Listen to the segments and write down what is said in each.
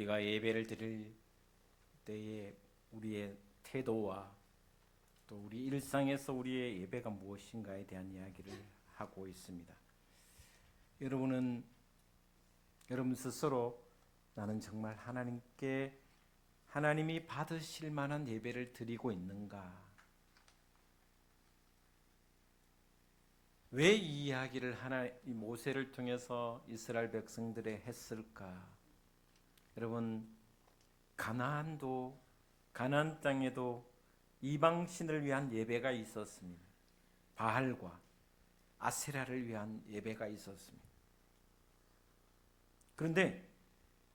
우리가 예배를 드릴 때에 우리의 태도와 또 우리 일상에서 우리의 예배가 무엇인가에 대한 이야기를 하고 있습니다. 여러분 스스로 나는 정말 하나님이 받으실 만한 예배를 드리고 있는가? 왜 이 이야기를 이 모세를 통해서 이스라엘 백성들에 했을까? 여러분, 가나안 땅에도 이방신을 위한 예배가 있었습니다. 바알과 아세라를 위한 예배가 있었습니다. 그런데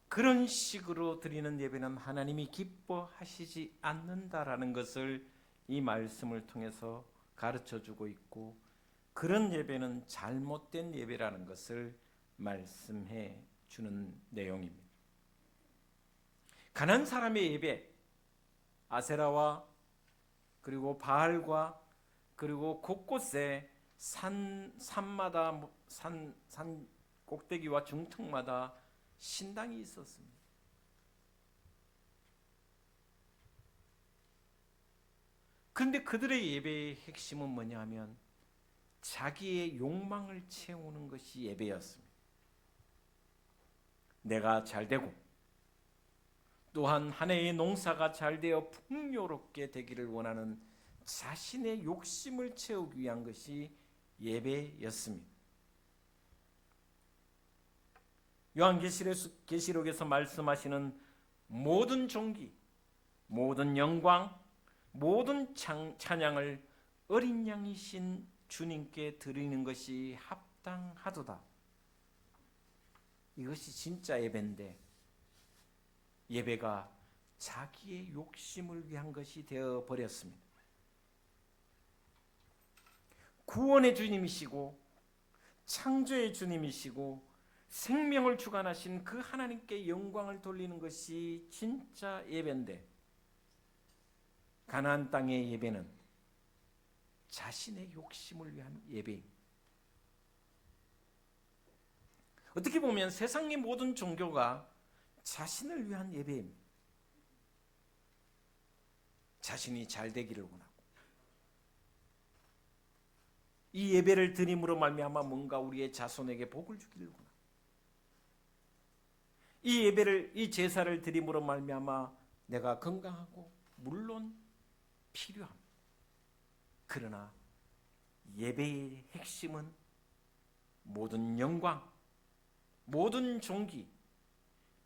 그런 식으로 드리는 예배는 하나님이 기뻐하시지 않는다라는 것을 이 말씀을 통해서 가르쳐 주고 있고, 그런 예배는 잘못된 예배라는 것을 말씀해 주는 내용입니다. 가난안 사람의 예배, 아세라와 그리고 바알과 그리고 곳곳에 산마다 산 꼭대기와 중턱마다 신당이 있었습니다. 그런데 그들의 예배의 핵심은 뭐냐면 자기의 욕망을 채우는 것이 예배였습니다. 내가 잘되고 또한 한 해의 농사가 잘되어 풍요롭게 되기를 원하는 자신의 욕심을 채우기 위한 것이 예배였습니다. 요한계시록에서 말씀하시는 모든 존귀, 모든 영광, 모든 찬양을 어린 양이신 주님께 드리는 것이 합당하도다. 이것이 진짜 예배인데 예배가 자기의 욕심을 위한 것이 되어버렸습니다. 구원의 주님이시고 창조의 주님이시고 생명을 주관하신 그 하나님께 영광을 돌리는 것이 진짜 예배인데 가나안 땅의 예배는 자신의 욕심을 위한 예배입니다. 어떻게 보면 세상의 모든 종교가 자신을 위한 예배입니다. 자신이 잘 되기를 원하고 이 예배를 드림으로 말미암아 뭔가 우리의 자손에게 복을 주기를 원하고 이 제사를 드림으로 말미암아 내가 건강하고 물론 필요합니다. 그러나 예배의 핵심은 모든 영광, 모든 존귀,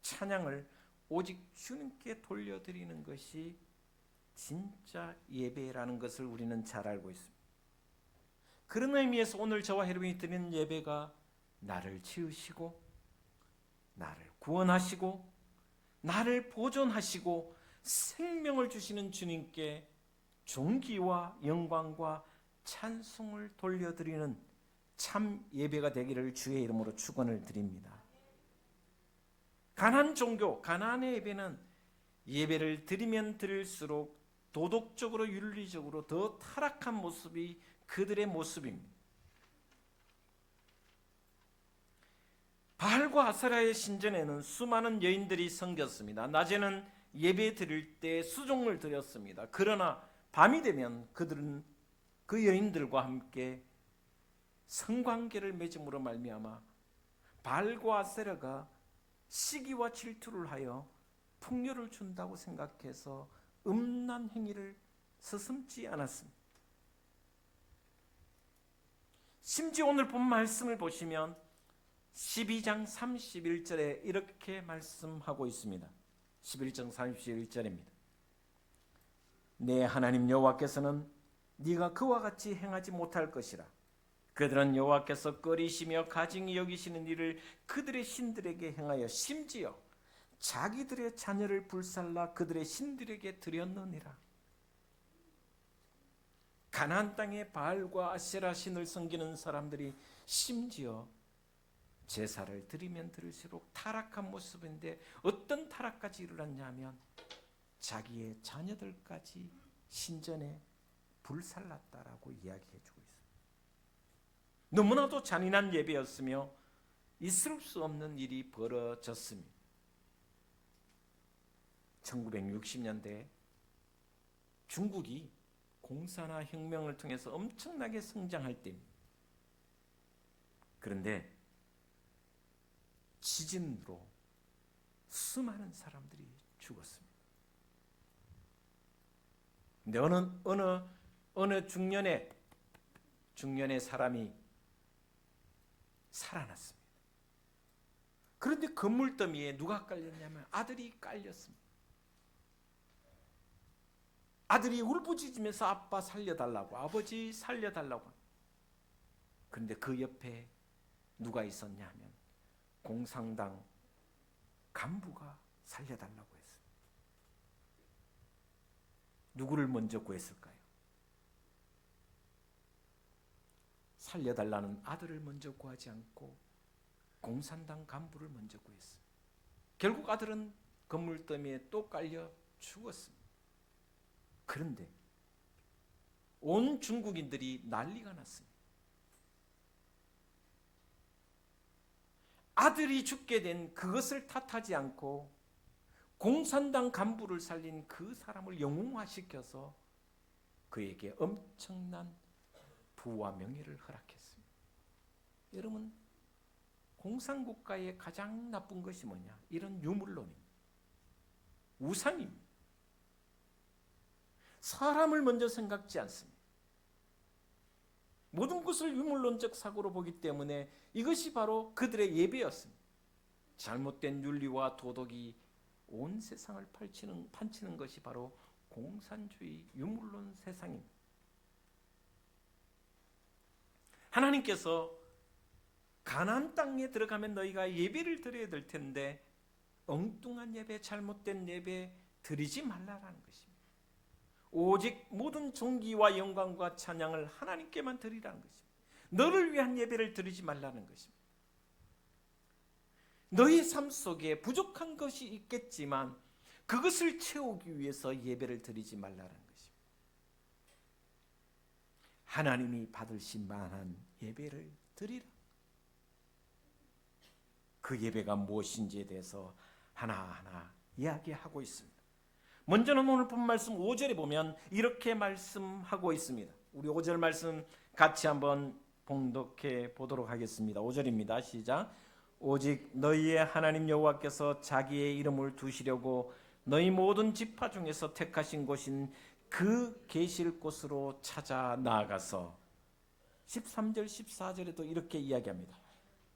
찬양을 오직 주님께 돌려드리는 것이 진짜 예배라는 것을 우리는 잘 알고 있습니다. 그런 의미에서 오늘 저와 여러분이 드리는 예배가 나를 지으시고 나를 구원하시고 나를 보존하시고 생명을 주시는 주님께 존귀와 영광과 찬송을 돌려드리는 참 예배가 되기를 주의 이름으로 축원을 드립니다. 가나안 종교, 가나안의 예배는 예배를 드리면 드릴수록 도덕적으로 윤리적으로 더 타락한 모습이 그들의 모습입니다. 바알과 아세라의 신전에는 수많은 여인들이 섬겼습니다. 낮에는 예배 드릴 때 수종을 드렸습니다. 그러나 밤이 되면 그들은 그 여인들과 함께 성관계를 맺음으로 말미암아 바알과 아세라가 시기와 질투를 하여 풍요를 준다고 생각해서 음란 행위를 서슴지 않았습니다. 심지어 오늘 본 말씀을 보시면 12장 31절에 이렇게 말씀하고 있습니다. 11장 31절입니다. 내 하나님 여호와께서는 네가 그와 같이 행하지 못할 것이라. 그들은 여호와께서 꺼리시며 가증히 여기시는 일을 그들의 신들에게 행하여 심지어 자기들의 자녀를 불살라 그들의 신들에게 드렸느니라. 가나안 땅의 바알과 아세라 신을 섬기는 사람들이 심지어 제사를 드리면 드릴수록 타락한 모습인데 어떤 타락까지 일어났냐면 자기의 자녀들까지 신전에 불살랐다라고 이야기해주고 있습니다. 너무나도 잔인한 예배였으며 있을 수 없는 일이 벌어졌습니다. 1960년대 중국이 공산화 혁명을 통해서 엄청나게 성장할 때입니다. 그런데 지진으로 수많은 사람들이 죽었습니다. 근데 어느 중년의 사람이 살아났습니다. 그런데 건물더미에 누가 깔렸냐면 아들이 깔렸습니다. 아들이 울부짖으면서 아빠 살려달라고, 아버지 살려달라고. 그런데 그 옆에 누가 있었냐 하면 공산당 간부가 살려달라고 했습니다. 누구를 먼저 구했을까요? 살려달라는 아들을 먼저 구하지 않고 공산당 간부를 먼저 구했습니다. 결국 아들은 건물더미에 또 깔려 죽었습니다. 그런데 온 중국인들이 난리가 났습니다. 아들이 죽게 된 그것을 탓하지 않고 공산당 간부를 살린 그 사람을 영웅화시켜서 그에게 엄청난 부와 명예를 허락했습니다. 여러분, 공산국가의 가장 나쁜 것이 뭐냐? 이런 유물론입니다. 우상입니다. 사람을 먼저 생각지 않습니다. 모든 것을 유물론적 사고로 보기 때문에 이것이 바로 그들의 예배였습니다. 잘못된 윤리와 도덕이 온 세상을 판치는 것이 바로 공산주의 유물론 세상입니다. 하나님께서 가나안 땅에 들어가면 너희가 예배를 드려야 될 텐데 엉뚱한 예배, 잘못된 예배 드리지 말라라는 것입니다. 오직 모든 존귀와 영광과 찬양을 하나님께만 드리라는 것입니다. 너를 위한 예배를 드리지 말라는 것입니다. 너의 삶 속에 부족한 것이 있겠지만 그것을 채우기 위해서 예배를 드리지 말라는 것입니다. 하나님이 받으실 만한 예배를 드리라. 그 예배가 무엇인지에 대해서 하나하나 이야기하고 있습니다. 먼저는 오늘 본 말씀 5절에 보면 이렇게 말씀하고 있습니다. 우리 5절 말씀 같이 한번 봉독해 보도록 하겠습니다. 5절입니다. 시작. 오직 너희의 하나님 여호와께서 자기의 이름을 두시려고 너희 모든 지파 중에서 택하신 곳인 그 계실 곳으로 찾아 나아가서 13절 14절에도 이렇게 이야기합니다.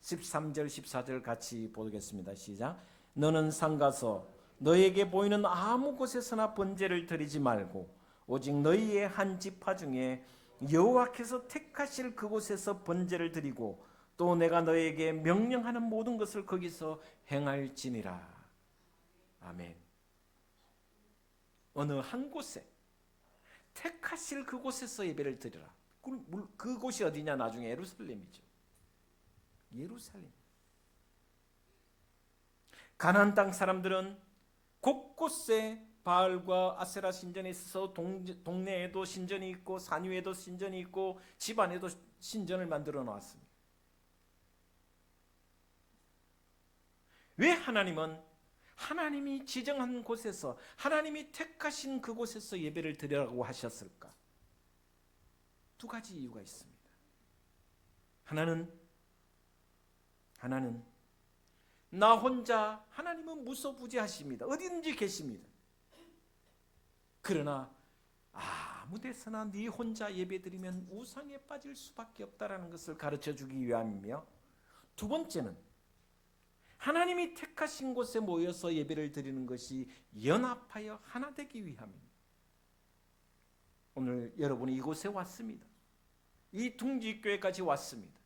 13절 14절 같이 보겠습니다. 시작. 너는 상가서 너에게 보이는 아무 곳에서나 번제를 드리지 말고 오직 너희의 한 지파 중에 여호와께서 택하실 그곳에서 번제를 드리고 또 내가 너에게 명령하는 모든 것을 거기서 행할지니라. 아멘. 어느 한 곳에 택하실 그곳에서 예배를 드리라. 그곳이 어디냐? 나중에 예루살렘이죠. 예루살렘. 가나안 땅 사람들은 곳곳에 바알과 아세라 신전에 있어서 동네에도 신전이 있고 산 위에도 신전이 있고 집 안에도 신전을 만들어 놓았습니다. 왜 하나님은 하나님이 지정한 곳에서 하나님이 택하신 그곳에서 예배를 드리라고 하셨을까? 두 가지 이유가 있습니다. 하나는 나 혼자, 하나님은 무소부지하십니다. 어디든지 계십니다. 그러나 아무 데서나 네 혼자 예배드리면 우상에 빠질 수밖에 없다라는 것을 가르쳐주기 위함이며, 두 번째는 하나님이 택하신 곳에 모여서 예배를 드리는 것이 연합하여 하나 되기 위함입니다. 오늘 여러분이 이곳에 왔습니다. 이 둥지교회까지 왔습니다.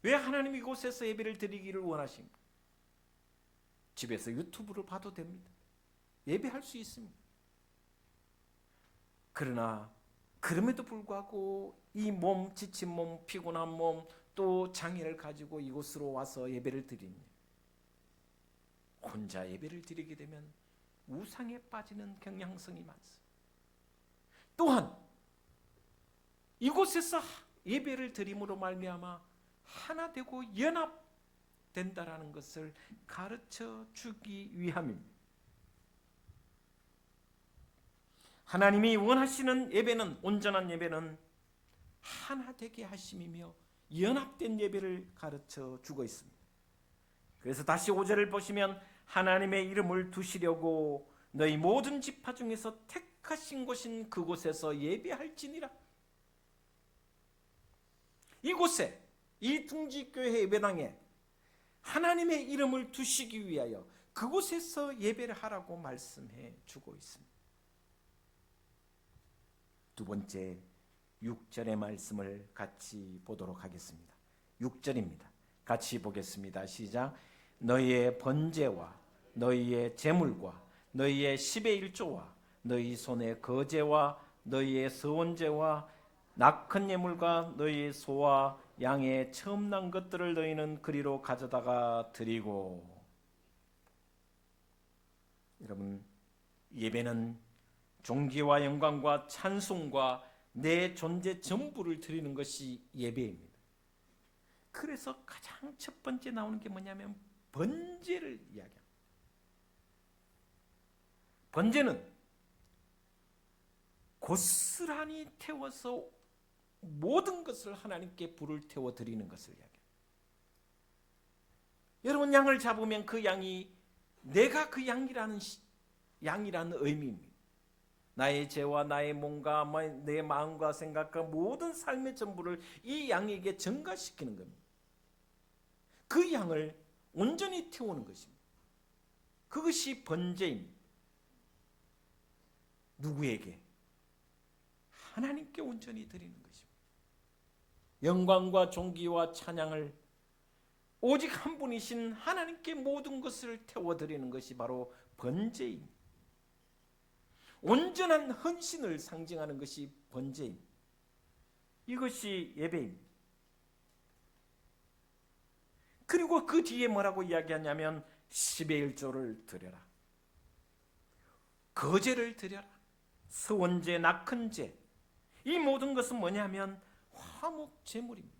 왜 하나님이 이곳에서 예배를 드리기를 원하십니까? 집에서 유튜브를 봐도 됩니다. 예배할 수 있습니다. 그러나 그럼에도 불구하고 이 몸, 지친 몸, 피곤한 몸, 또 장애를 가지고 이곳으로 와서 예배를 드리니 혼자 예배를 드리게 되면 우상에 빠지는 경향성이 많습니다. 또한 이곳에서 예배를 드림으로 말미암아 하나 되고 연합된다라는 것을 가르쳐 주기 위함입니다. 하나님이 원하시는 예배는, 온전한 예배는 하나 되게 하심이며 연합된 예배를 가르쳐 주고 있습니다. 그래서 다시 5절을 보시면 하나님의 이름을 두시려고 너희 모든 지파 중에서 택하신 곳인 그곳에서 예배할지니라. 이곳에, 이 둥지교회 예배당에 하나님의 이름을 두시기 위하여 그곳에서 예배를 하라고 말씀해 주고 있습니다. 두 번째 6절의 말씀을 같이 보도록 하겠습니다. 6절입니다. 같이 보겠습니다. 시작. 너희의 번제와 너희의 제물과 너희의 10의 1조와 너희 손의 거제와 너희의 서원제와 낙헌 예물과 너희 소와 양의 처음 난 것들을 너희는 그리로 가져다가 드리고. 여러분, 예배는 존귀와 영광과 찬송과 내 존재 전부를 드리는 것이 예배입니다. 그래서 가장 첫 번째 나오는 게 뭐냐면 번제를 이야기합니다. 번제는 고스란히 태워서 모든 것을 하나님께 불을 태워 드리는 것을 이야기합니다. 여러분, 양을 잡으면 그 양이 내가 그 양이라는 의미입니다. 나의 죄와 나의 몸과 내 마음과 생각과 모든 삶의 전부를 이 양에게 전가시키는 겁니다. 그 양을 온전히 태우는 것입니다. 그것이 번제입니다. 누구에게? 하나님께 온전히 드리는 것입니다. 영광과 존귀와 찬양을 오직 한 분이신 하나님께 모든 것을 태워드리는 것이 바로 번제입니다. 온전한 헌신을 상징하는 것이 번제입니다. 이것이 예배입니다. 그리고 그 뒤에 뭐라고 이야기하냐면 10의 1조를 드려라, 거제를 드려라, 서원제, 낙헌제. 이 모든 것은 뭐냐면 화목 제물입니다.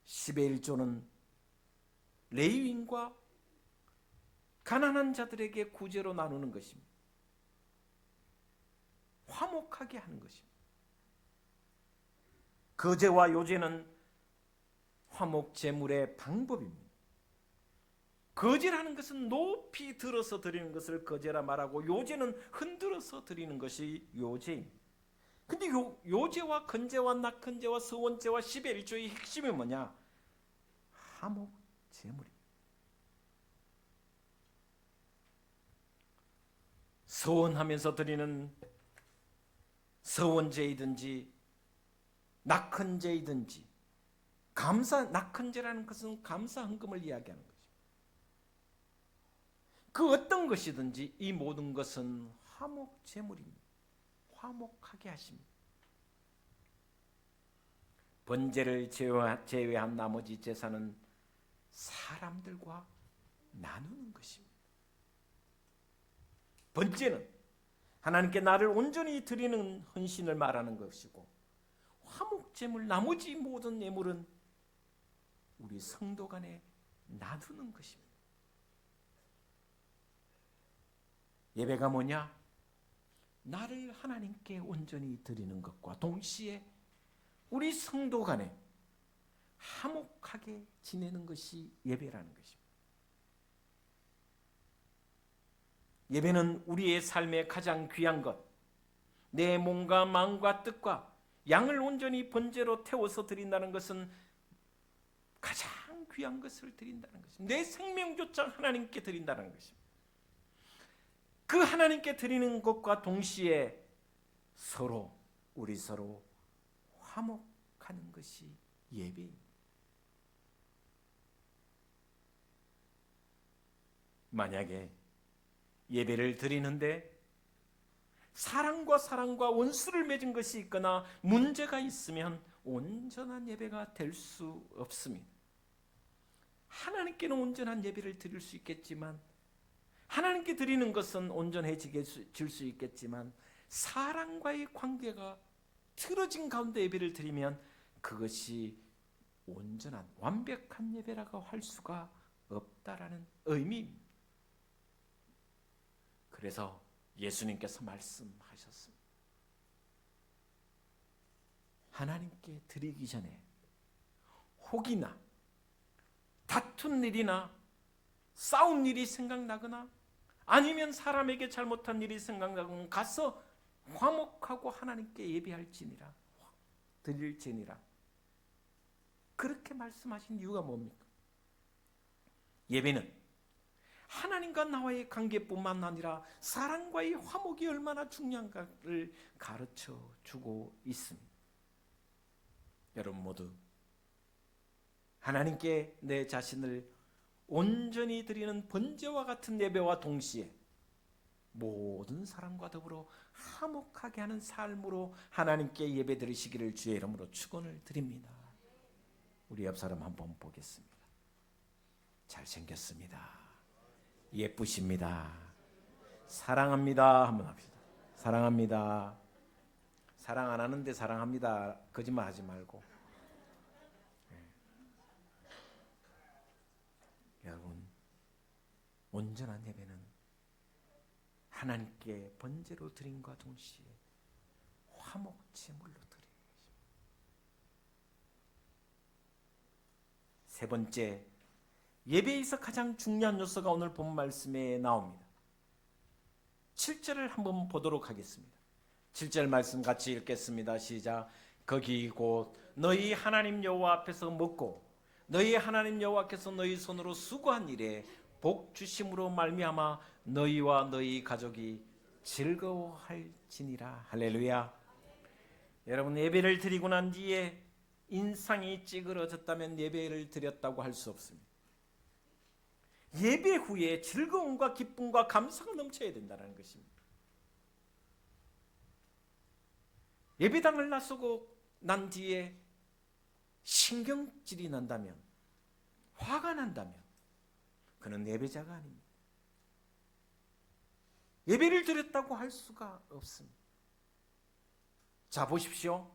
10의 1조는 레위인과 가난한 자들에게 구제로 나누는 것입니다. 화목하게 하는 것입니다. 거제와 요제는 화목 제물의 방법입니다. 거제라는 것은 높이 들어서 드리는 것을 거제라 말하고, 요제는 흔들어서 드리는 것이 요제입니다. 근데 요제와 건제와 낙헌제와 서원제와 10의 1조의 핵심이 뭐냐? 화목 제물입니다. 서원하면서 드리는 서원제이든지 낙헌제이든지, 낙헌제라는 것은 감사 헌금을 이야기하는 것입니다. 그 어떤 것이든지 이 모든 것은 화목 제물입니다. 화목하게 하십니다. 번제를 제외한 나머지 제사는 사람들과 나누는 것입니다. 번제는 하나님께 나를 온전히 드리는 헌신을 말하는 것이고, 화목제물, 나머지 모든 예물은 우리 성도 간에 나누는 것입니다. 예배가 뭐냐? 나를 하나님께 온전히 드리는 것과 동시에 우리 성도 간에 화목하게 지내는 것이 예배라는 것입니다. 예배는 우리의 삶의 가장 귀한 것, 내 몸과 마음과 뜻과 양을 온전히 번제로 태워서 드린다는 것은 가장 귀한 것을 드린다는 것입니다. 내 생명조차 하나님께 드린다는 것입니다. 그 하나님께 드리는 것과 동시에 우리 서로 화목하는 것이 예배입니다. 만약에 예배를 드리는데 사랑과 원수를 맺은 것이 있거나 문제가 있으면 온전한 예배가 될 수 없습니다. 하나님께는 온전한 예배를 드릴 수 있겠지만, 하나님께 드리는 것은 온전해질 수 있겠지만, 사랑과의 관계가 틀어진 가운데 예배를 드리면 그것이 온전한 완벽한 예배라고 할 수가 없다라는 의미입니다. 그래서 예수님께서 말씀하셨습니다. 하나님께 드리기 전에 혹이나 다툰 일이나 싸운 일이 생각나거나 아니면 사람에게 잘못한 일이 생각나거나 가서 화목하고 하나님께 예배할지니라, 드릴지니라. 그렇게 말씀하신 이유가 뭡니까? 예배는 하나님과 나와의 관계뿐만 아니라 사랑과의 화목이 얼마나 중요한가를 가르쳐 주고 있습니다. 여러분 모두 하나님께 내 자신을 온전히 드리는 번제와 같은 예배와 동시에 모든 사람과 더불어 화목하게 하는 삶으로 하나님께 예배 드리시기를 주의 이름으로 축원을 드립니다. 우리 옆 사람 한번 보겠습니다. 잘생겼습니다. 예쁘십니다. 사랑합니다. 한번 합시다. 사랑합니다. 사랑 안 하는데 사랑합니다. 거짓말 하지 말고. 여러분, 온전한 예배는 하나님께 번제로 드림과 동시에 화목 제물로 드리는 것입니다. 세 번째, 예배에서 가장 중요한 요소가 오늘 본 말씀에 나옵니다. 7절을 한번 보도록 하겠습니다. 7절 말씀 같이 읽겠습니다. 시작. 거기 곧 너희 하나님 여호와 앞에서 먹고 너희 하나님 여호와께서 너희 손으로 수고한 일에 복 주심으로 말미암아 너희와 너희 가족이 즐거워할지니라. 할렐루야. 여러분, 예배를 드리고 난 뒤에 인상이 찌그러졌다면 예배를 드렸다고 할 수 없습니다. 예배 후에 즐거움과 기쁨과 감사가 넘쳐야 된다는 것입니다. 예배당을 나서고 난 뒤에 신경질이 난다면, 화가 난다면 그는 예배자가 아닙니다. 예배를 드렸다고 할 수가 없습니다. 자, 보십시오.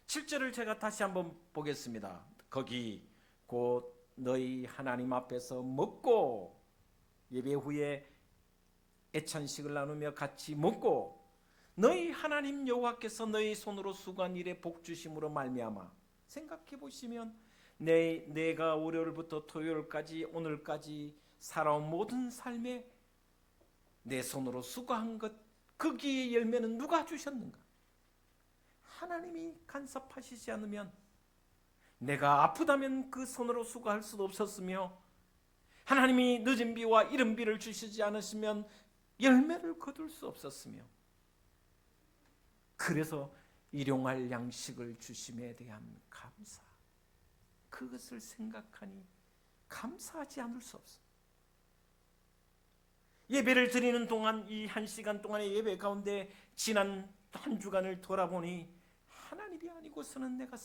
7절을 제가 다시 한번 보겠습니다. 거기 곧 너희 하나님 앞에서 먹고, 예배 후에 애찬식을 나누며 같이 먹고 너희 하나님 여호와께서 너희 손으로 수고한 일에 복 주심으로 말미암아. 생각해 보시면 내가 월요일부터 토요일까지 오늘까지 살아온 모든 삶에 내 손으로 수고한 것, 거기에 열매는 누가 주셨는가? 하나님이 간섭하시지 않으면, 내가 아프다면 그 손으로 수고할 수도 없었으며, 하나님이 늦은 비와 이른 비를 주시지 않으시면 열매를 거둘 수 없었으며, 그래서 일용할 양식을 주심에 대한 감사, 그것을 생각하니 감사하지 않을 수 없습니다. 예배를 드리는 동안, 이 1시간 동안의 예배 가운데 지난 한 주간을 돌아보니 하나님이 아니고서는 내가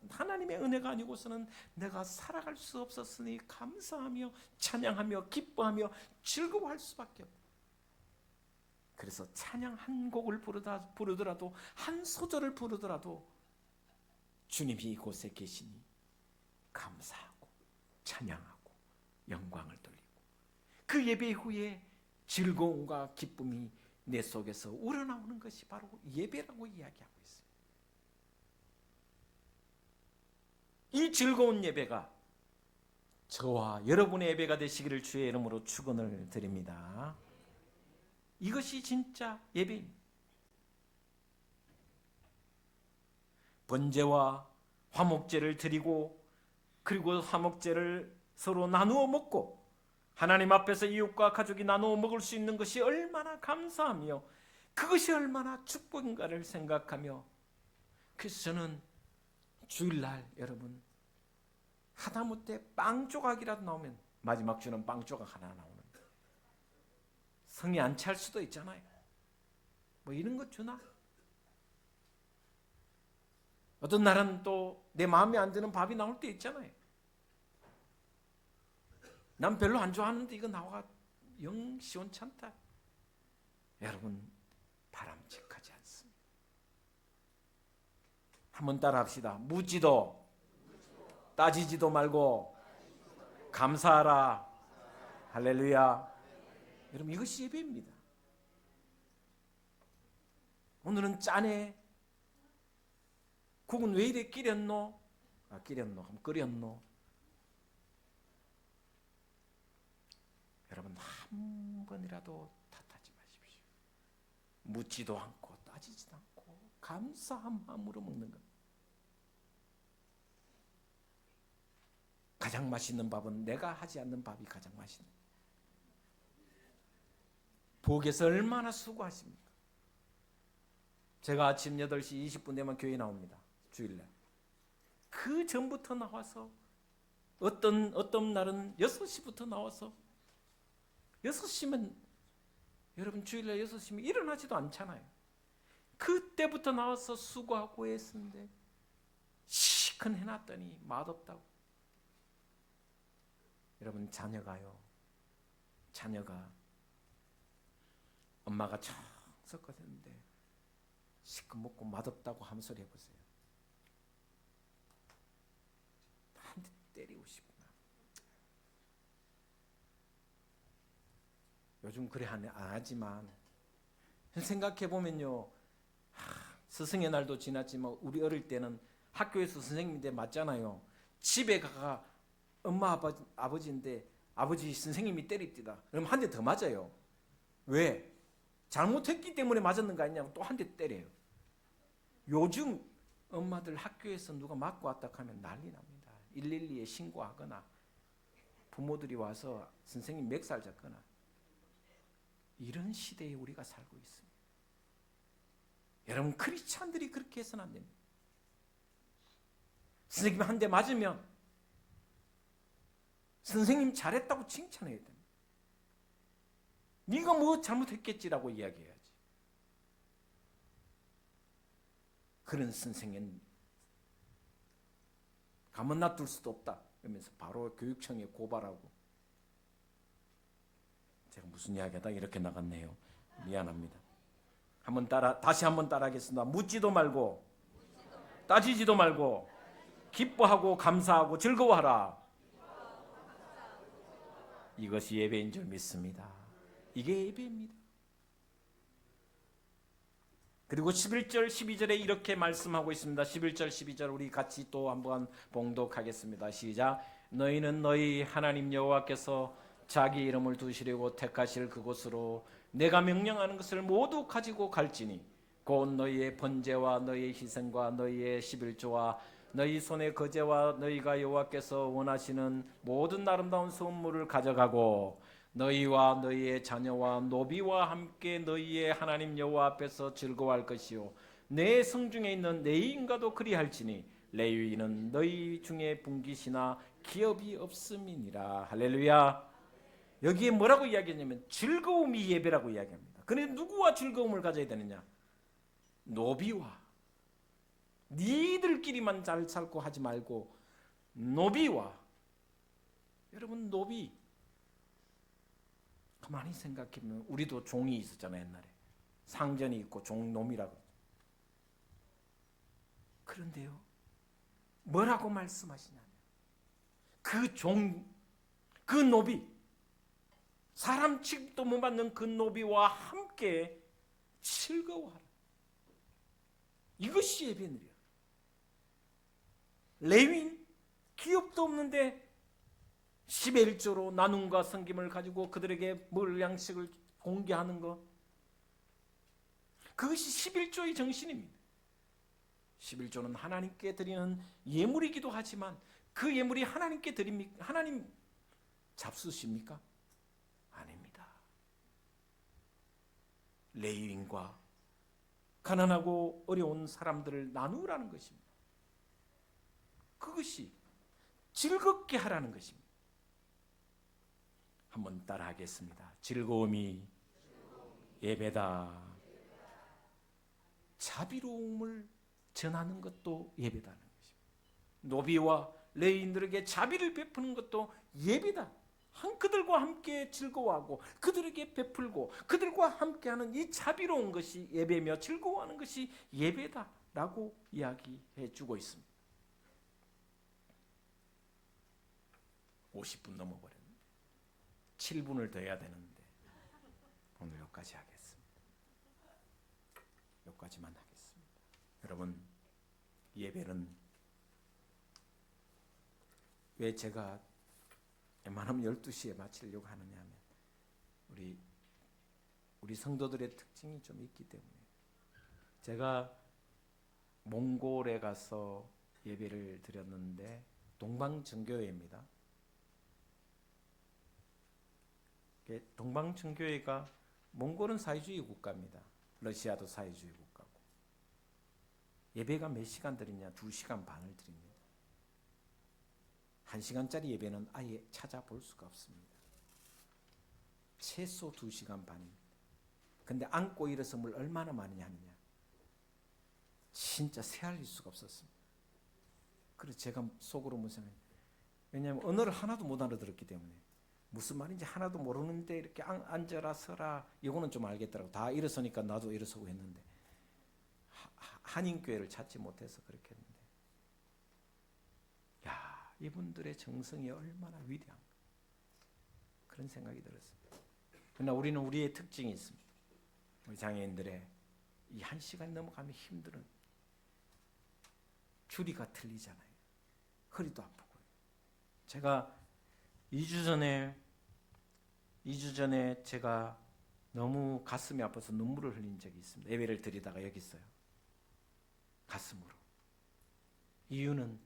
하나님의 은혜가 아니고서는 내가 살아갈 수 없었으니 감사하며 찬양하며 기뻐하며 즐거워할 수밖에 없다. 그래서 찬양 한 곡을 부르더라도, 한 소절을 부르더라도 주님이 이곳에 계시니 감사하고 찬양하고 영광을 돌리고, 그 예배 후에 즐거움과 기쁨이 내 속에서 우러나오는 것이 바로 예배라고 이야기하고 있습니다. 이 즐거운 예배가 저와 여러분의 예배가 되시기를 주의 이름으로 축원을 드립니다. 이것이 진짜 예배입니다. 번제와 화목제를 드리고, 그리고 화목제를 서로 나누어 먹고 하나님 앞에서 이웃과 가족이 나누어 먹을 수 있는 것이 얼마나 감사하며 그것이 얼마나 축복인가를 생각하며, 그래서 저는 주일날 여러분 하다못해 빵 조각이라도 나오면, 마지막 주는 빵 조각 하나 나오는데 성이 안 찰 수도 있잖아요. 뭐 이런 것 주나? 어떤 날은 또 내 마음에 안 드는 밥이 나올 때 있잖아요. 난 별로 안 좋아하는데 이거 나와 영 시원찮다. 여러분, 바람직하지 않습니다. 한번 따라 합시다. 묻지도 따지지도 말고 감사하라. 할렐루야. 여러분, 이것이 예배입니다. 오늘은 짜네. 국은 왜 이래 끓였노? 끓였노. 그럼 끓였노. 여러분 한 번이라도 탓하지 마십시오. 묻지도 않고 따지지도 않고 감사한 마음으로 먹는 것. 가장 맛있는 밥은 내가 하지 않는 밥이 가장 맛있는. 부엌에서 얼마나 수고하십니까? 제가 아침 8시 20분 되면 교회 나옵니다. 주일날. 그 전부터 나와서 어떤 날은 6시부터 나와서 6시면 여러분 주일날 6시면 일어나지도 않잖아요. 그때부터 나와서 수고하고 했는데 시큰 해놨더니 맛없다고. 여러분 자녀가 엄마가 정성껏 했는데 시커멓고 맛없다고 하는 소리 해보세요. 한 대 때리고 싶구나. 요즘 그래 안 하지만 생각해보면요, 스승의 날도 지났지만 우리 어릴 때는 학교에서 선생님인데 맞잖아요. 집에 가가 엄마 아버지인데 아버지 선생님이 때립디다. 그럼 한 대 더 맞아요. 왜? 잘못했기 때문에 맞았는 거 아니냐고 또 한 대 때려요. 요즘 엄마들 학교에서 누가 맞고 왔다 하면 난리 납니다. 112에 신고하거나 부모들이 와서 선생님 멱살 잡거나 이런 시대에 우리가 살고 있습니다. 여러분 크리스찬들이 그렇게 해서는 안 됩니다. 선생님 한 대 맞으면 선생님 잘했다고 칭찬해야 됩니다. 네가 뭐 잘못했겠지라고 이야기해야지. 그런 선생은 가만 놔둘 수도 없다. 그러면서 바로 교육청에 고발하고. 제가 무슨 이야기하다 이렇게 나갔네요. 미안합니다. 다시 한번 따라하겠습니다. 묻지도 말고 따지지도 말고 기뻐하고 감사하고 즐거워하라. 이것이 예배인 줄 믿습니다. 이게 예배입니다. 그리고 11절 12절에 이렇게 말씀하고 있습니다. 11절 12절 우리 같이 또 한번 봉독하겠습니다. 시작. 너희는 너희 하나님 여호와께서 자기 이름을 두시려고 택하실 그곳으로 내가 명령하는 것을 모두 가지고 갈지니 곧 너희의 번제와 너희의 희생과 너희의 11조와 너희 손의 거제와 너희가 여호와께서 원하시는 모든 아름다운 선물을 가져가고 너희와 너희의 자녀와 노비와 함께 너희의 하나님 여호와 앞에서 즐거워할 것이요 내 성중에 있는 레위인과도 그리할지니 레위인은 너희 중에 분깃이나 기업이 없음이니라. 할렐루야. 여기에 뭐라고 이야기했냐면 즐거움이 예배라고 이야기합니다. 그런데 누구와 즐거움을 가져야 되느냐? 노비와. 니들끼리만 잘 살고 하지 말고 노비와. 여러분 노비 가만히 생각해보면 우리도 종이 있었잖아요. 옛날에 상전이 있고 종놈이라고. 그런데요 뭐라고 말씀하시냐면 그 종, 그 노비, 사람 취급도 못 받는 그 노비와 함께 즐거워하라. 이것이 예배느려. 레위인 기업도 없는데 10의 1조로 나눔과 섬김을 가지고 그들에게 먹을 양식을 공개하는 것, 그것이 11조의 정신입니다. 11조는 하나님께 드리는 예물이기도 하지만 그 예물이 하나님께 드립니까? 하나님 잡수십니까? 아닙니다. 레위인과 가난하고 어려운 사람들을 나누라는 것입니다. 그것이 즐겁게 하라는 것입니다. 한번 따라 하겠습니다. 즐거움이 예배다. 자비로움을 전하는 것도 예배다는 것입니다. 노비와 레위인들에게 자비를 베푸는 것도 예배다. 그들과 함께 즐거워하고 그들에게 베풀고 그들과 함께하는 이 자비로운 것이 예배며 즐거워하는 것이 예배다라고 이야기해 주고 있습니다. 50분 넘어버렸는데 7분을 더 해야 되는데 오늘 여기까지 하겠습니다. 여기까지만 하겠습니다. 여러분, 예배는 왜 제가 웬만하면 12시에 마치려고 하느냐 하면 우리 성도들의 특징이 좀 있기 때문에 제가 몽골에 가서 예배를 드렸는데 동방정교회입니다. 동방정교회가 몽골은 사회주의 국가입니다. 러시아도 사회주의 국가고 예배가 몇 시간 드리냐? 2시간 반을 드립니다. 1시간짜리 예배는 아예 찾아볼 수가 없습니다. 최소 2시간 반입니다. 근데 앉고 일어섬을 얼마나 많이 하느냐? 진짜 세알릴 수가 없었습니다. 그래서 제가 속으로 무슨, 왜냐하면 언어를 하나도 못 알아들었기 때문에 무슨 말인지 하나도 모르는데 이렇게 앉아라 서라 이거는 좀 알겠더라고. 다 일어서니까 나도 일어서고 했는데 한인교회를 찾지 못해서 그렇게 했는데, 야, 이분들의 정성이 얼마나 위대한가 그런 생각이 들었습니다. 그러나 우리는 우리의 특징이 있습니다. 우리 장애인들의 이 1시간 넘어가면 힘들은 줄이가 틀리잖아요. 허리도 아프고요. 제가 2주 전에 제가 너무 가슴이 아파서 눈물을 흘린 적이 있습니다. 예배를 드리다가 여기 있어요. 가슴으로. 이유는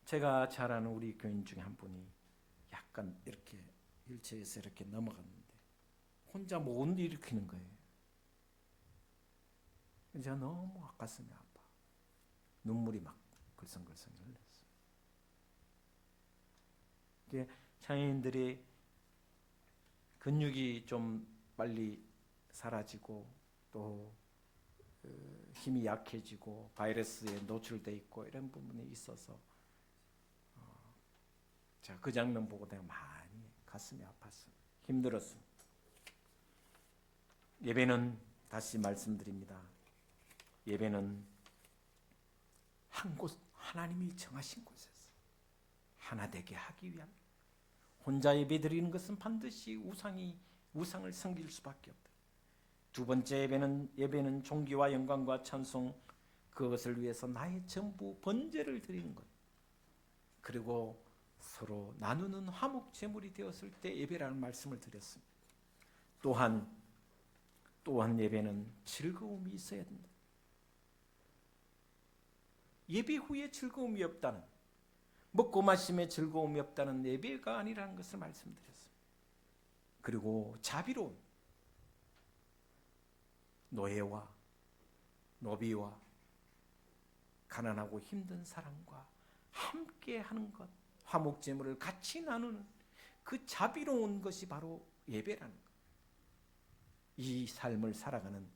제가 잘 아는 우리 교인 중에 한 분이 약간 이렇게 휠체어에서 이렇게 넘어갔는데 혼자 못 일으키는 거예요. 제가 너무 가슴이 아파. 눈물이 막 글썽글썽 흘렀어요. 장애인들이 근육이 좀 빨리 사라지고 또 힘이 약해지고 바이러스에 노출돼 있고 이런 부분이 있어서 제가 그 장면 보고 내가 많이 가슴이 아팠어요. 힘들었어요. 예배는 다시 말씀드립니다. 예배는 한 곳, 하나님이 정하신 곳에서 하나 되게 하기 위한, 혼자 예배 드리는 것은 반드시 우상을 섬길 수밖에 없다. 두 번째 예배는 존귀와 영광과 찬송, 그것을 위해서 나의 전부 번제를 드리는 것. 그리고 서로 나누는 화목 제물이 되었을 때 예배라는 말씀을 드렸습니다. 또한 예배는 즐거움이 있어야 된다. 예배 후에 즐거움이 없다는, 먹고 마심에 즐거움이 없다는 예배가 아니라는 것을 말씀드렸습니다. 그리고 자비로운 노예와 노비와 가난하고 힘든 사람과 함께 하는 것, 화목제물을 같이 나누는 그 자비로운 것이 바로 예배라는 것. 이 삶을 살아가는,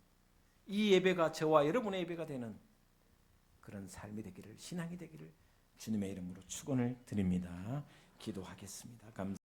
이 예배가 저와 여러분의 예배가 되는 그런 삶이 되기를, 신앙이 되기를 주님의 이름으로 축원을 드립니다. 기도하겠습니다. 감사합니다.